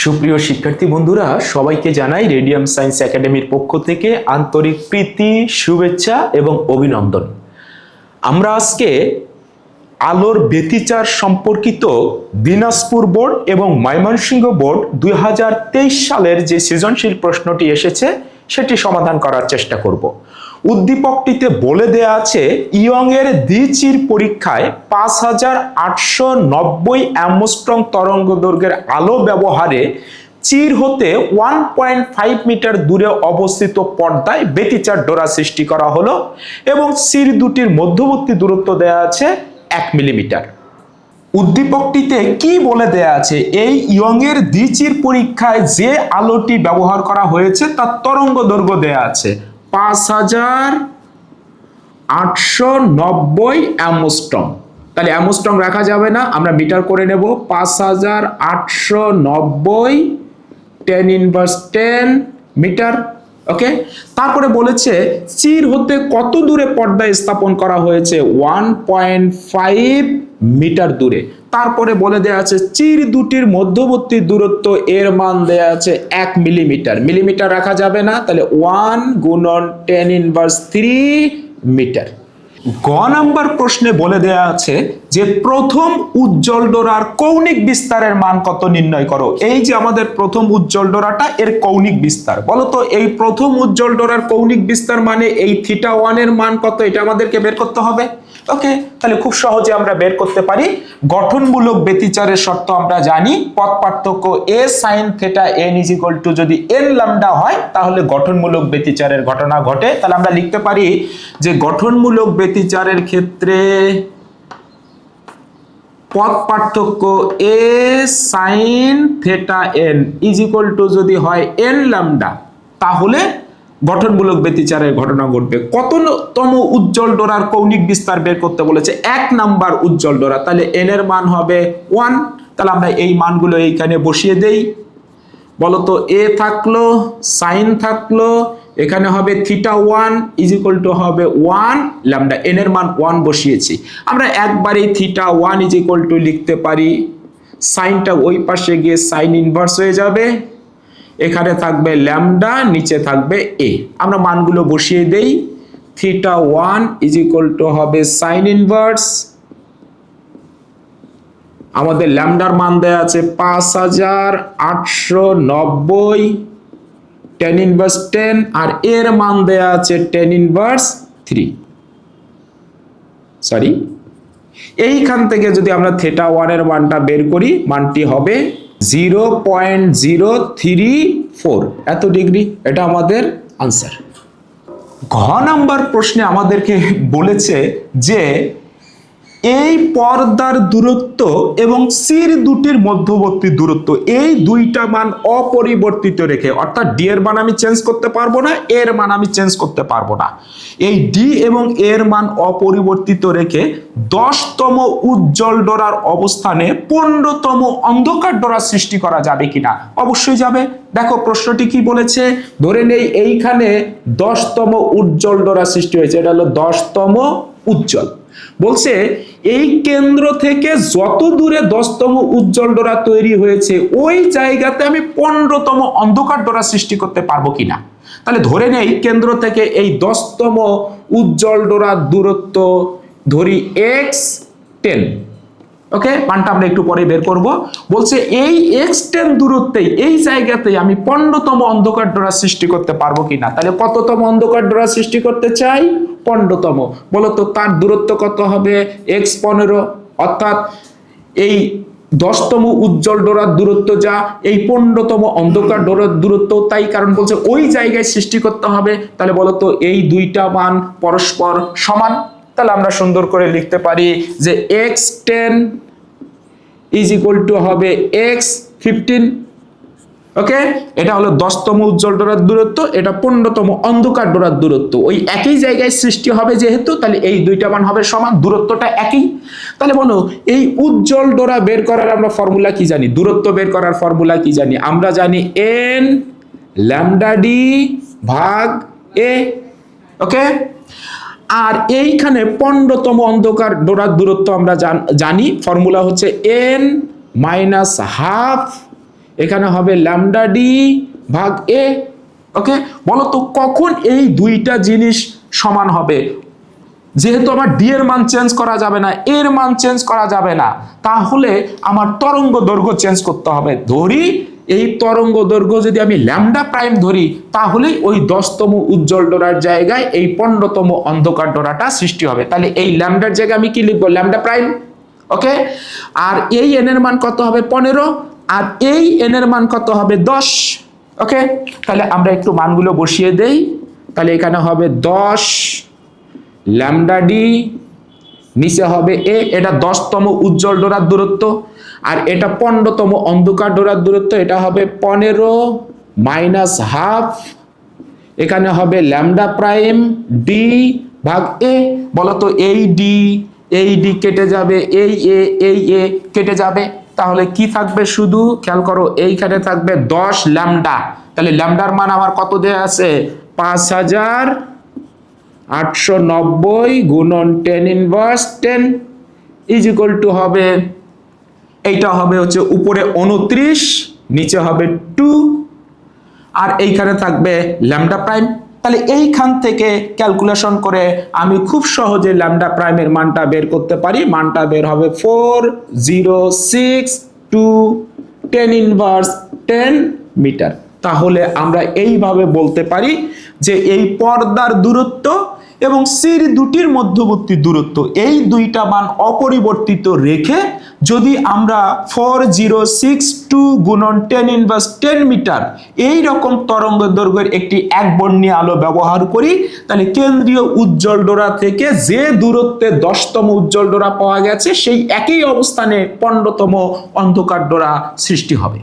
সুপ্রিয় শিক্ষার্থী বন্ধুরা, সবাইকে জানাই রেডিয়াম সায়েন্স একাডেমির পক্ষ থেকে আন্তরিক প্রীতি, শুভেচ্ছা এবং অভিনন্দন। আমরা আজকে আলোর ব্যতিচার সম্পর্কিত দিনাজপুর বোর্ড এবং ময়মনসিংহ বোর্ড 2023 সালের যে সৃজনশীল প্রশ্নটি এসেছে সেটি সমাধান করার চেষ্টা করব। উদ্দীপকটিতে বলে দেয়া আছে ইয়ং এর দ্বিচির পরীক্ষায় 5890 অ্যামস্ট্রং তরঙ্গ দৈর্ঘ্যের আলো ব্যবহারে চির হতে 1.5 মিটার দূরে অবস্থিত পর্দায় ব্যতিচার ডোরা সৃষ্টি করা হলো এবং চির দুটির মধ্যবর্তী দূরত্ব দেয়া আছে 1 মিলিমিটার। উদ্দীপকটিতে কি বলে দেয়া আছে? এই ইয়ং এর দ্বিচির পরীক্ষায় যে আলোটি ব্যবহার করা হয়েছে তার তরঙ্গ দৈর্ঘ্য দেয়া আছে 5890 অ্যামস্ট্রং। তাহলে অ্যামস্ট্রং রাখা যাবে না, আমরা মিটার করে নেব। 5890 10⁻10 মিটার। ওকে, তারপরে বলেছে চির হতে কত দূরে পর্দায় স্থাপন করা হয়েছে? 1.5 মিটার দূরে। তারপরে বলে দেয়া আছে চির দুটির মধ্যবর্তী দূরত্ব এর মান দেয়া আছে 1 মিলিমিটার। মিলিমিটার রাখা যাবে না, তাহলে 1 গুণন 10⁻3 মিটার। গ নাম্বার প্রশ্নে বলে দেয়া আছে যে প্রথম উজ্জ্বল ডোরার কৌণিক বিস্তারের মান কত নির্ণয় করো। এই যে আমাদের প্রথম উজ্জ্বল ডোরাটা, এর কৌণিক বিস্তার বলতো। এই প্রথম উজ্জ্বল ডোরার কৌণিক বিস্তার মানে এই θ1 এর মান কত, এটা আমাদেরকে বের করতে হবে। ওকে, তাহলে খুব সহজে আমরা বের করতে পারি। গঠনমূলক ব্যতিচারের শর্ত আমরা জানি, পথ পার্থক্য a sin θ n = যদি n ল্যামডা হয় তাহলে গঠনমূলক ব্যতিচারের ঘটনা ঘটে। তাহলে আমরা লিখতে পারি যে গঠনমূলক ব্যতিচারের ক্ষেত্রে পথ পার্থক্য a sin θ n = যদি হয় n ল্যামডা, তাহলে গঠনমূলক ব্যতিচারের ঘটনা ঘটবে। কততম উজ্জ্বল ডোরার কৌণিক বিস্তার বের করতে বলেছে? 1 নাম্বার উজ্জ্বল ডোরা, তাহলে n এর মান হবে 1। তাহলে আমরা এই মানগুলো এইখানে বসিয়ে দেই। বলতো a থাকলো, সাইন থাকলো, এখানে হবে θ1 = হবে 1 ল্যামডা, n এর মান 1 বসিয়েছি। আমরা একবারে θ1 = লিখতে পারি, সাইনটা ওই পাশে গিয়ে সাইন ইনভার্স হয়ে যাবে, এখানে থাকবে ল্যামডা, নিচে থাকবে a। আমরা মানগুলো বসিয়ে দেই। θ1 = হবে সাইন ইনভার্স, আমাদের ল্যামডার মান দেয়া আছে 5890 10⁻10 আর এর মান দেয়া আছে 10⁻3। সরি, এইখান থেকে যদি আমরা θ1 এর মানটা বের করি, মানটি হবে 0.034 এত ডিগ্রি। এটা আমাদের আনসার। ঘ নাম্বার প্রশ্নে আমাদেরকে বলেছে যে এই পর্দার দূরত্ব এবং চির দুটির মধ্যবর্তী দূরত্ব, এই দুইটা মান অপরিবর্তিত রেখে, অর্থাৎ ডি এর মান আমি চেঞ্জ করতে পারবো না, এর মান আমি চেঞ্জ করতে পারবো না, এই ডি এবং এর মান অপরিবর্তিত রেখে 10তম উজ্জ্বল ডোরার অবস্থানে 15তম অন্ধকার ডোরা সৃষ্টি করা যাবে কিনা? অবশ্যই যাবে। দেখো প্রশ্নটি কি বলেছে, ধরে নেই এইখানে 10তম উজ্জ্বল ডোরা সৃষ্টি হয়েছে, এটা হলো 10তম উজ্জ্বল। বলছে এই কেন্দ্র থেকে যত দূরে 10তম উজ্জ্বল ডোরা তৈরি হয়েছে ওই জায়গাতে আমি 15তম অন্ধকার ডোরা সৃষ্টি করতে পারবো কিনা। তাহলে ধরে নেই কেন্দ্র থেকে এই 10তম উজ্জ্বল ডোরার দূরত্ব ধরি x10। ওকে, মানটা আমরা একটু পরে বের করব। বলছে এই x10 দূরত্বেই এই জায়গাতেই আমি 15তম অন্ধকার ডোরা সৃষ্টি করতে পারবো কিনা। তাহলে কততম অন্ধকার ডোরা সৃষ্টি করতে চাই? 15তম। বলতো তার দূরত্ব কত হবে? x15। অর্থাৎ এই 10তম উজ্জ্বল ডোরার দূরত্ব যা, এই 15তম অন্ধকার ডোরার দূরত্ব তাই, কারণ বলছে ওই জায়গায় সৃষ্টি করতে হবে। তাহলে বলতো এই দুইটা মান পরস্পর সমান। তাহলে আমরা সুন্দর করে লিখতে পারি যে x10 = হবে x15। ওকে, এটা হলো 10তম উজ্জ্বল ডোরার দূরত্ব, এটা 15তম অন্ধকার ডোরার দূরত্ব। ওই একই জায়গায় সৃষ্টি হবে যেহেতু, তাহলে এই দুইটা মান হবে সমান, দূরত্বটা একই। তাহলে বলো এই উজ্জ্বল ডোরা বের করার আমরা ফর্মুলা কি জানি? দূরত্ব বের করার ফর্মুলা কি জানি? আমরা জানি n λd ভাগ a। ওকে, আর এইখানে 15তম অন্ধকার ডোরার দূরত্ব আমরা জানি, ফর্মুলা হচ্ছে n - ½ এখানে হবে ল্যামডা ডি ভাগ এ। ওকে, বলো তো কখন এই দুইটা জিনিস সমান হবে? যেহেতু আমার ডি এর মান চেঞ্জ করা যাবে না, এর মান চেঞ্জ করা যাবে না, তাহলে আমার তরঙ্গ দৈর্ঘ্য চেঞ্জ করতে হবে। ধরি এই তরঙ্গ দৈর্ঘ্য যদি আমি ল্যামডা প্রাইম ধরি, তাহলে ওই 10তম উজ্জ্বল ডোরার জায়গায় এই 15তম অন্ধকার ডোরাটা সৃষ্টি হবে। তাহলে এই ল্যামডার জায়গায় আমি কি লিখবো? Lambda prime. ওকে, আর এই এন এর মান কত হবে? 15, আর এই এন এর মান কত হবে? 10। ওকে, তাহলে আমরা একটু মানগুলো বসিয়ে দেই। তাহলে এখানে হবে 10 ল্যামডা ডি, নিচে হবে এ, এটা 10তম উজ্জ্বল ডোরার দূরত্ব, আর এটা 15তম অন্ধকার ডোরার দূরত্ব, এটা হবে 15 মাইনাস হাফ, এখানে হবে ল্যামডা প্রাইম ডি ভাগ এ। বলতো এই ডি কেটে যাবে, এই এ কেটে যাবে, তাহলে কি থাকবে? শুধু খেয়াল করো, এইখানে থাকবে 10 ল্যামডা। তাহলে ল্যামডার মান আমার কত দেয়া আছে? 5890 গুণন 10 ইনভার্স 10 ইজ ইকুয়াল টু হবে, এইটা হবে হচ্ছে উপরে 29, নিচে হবে 2, আর এইখানে থাকবে ল্যামডা প্রাইম। তাহলে এইখান থেকে ক্যালকুলেশন করে আমি খুব সহজে ল্যামডা প্রাইমের মানটা বের করতে পারি। মানটা বের হবে 4062 10 ইনভার্স 10 মিটার। তাহলে আমরা এইভাবে বলতে পারি যে এই পর্দার দূরত্ব এবং সির দুটির মধ্যবর্তী দূরত্ব, এই দুইটা মান অপরিবর্তিত রেখে যদি আমরা 4062 গুণন 10 ইনভার্স 10 মিটার এই রকম তরঙ্গ দৈর্ঘ্যের একটি একবর্ণীয় আলো ব্যবহার করি, তাহলে কেন্দ্রীয় উজ্জ্বল ডোরা থেকে যে দূরত্বে 10তম উজ্জ্বল ডোরা পাওয়া গেছে, সেই একই অবস্থানে 15তম অন্ধকার ডোরা সৃষ্টি হবে।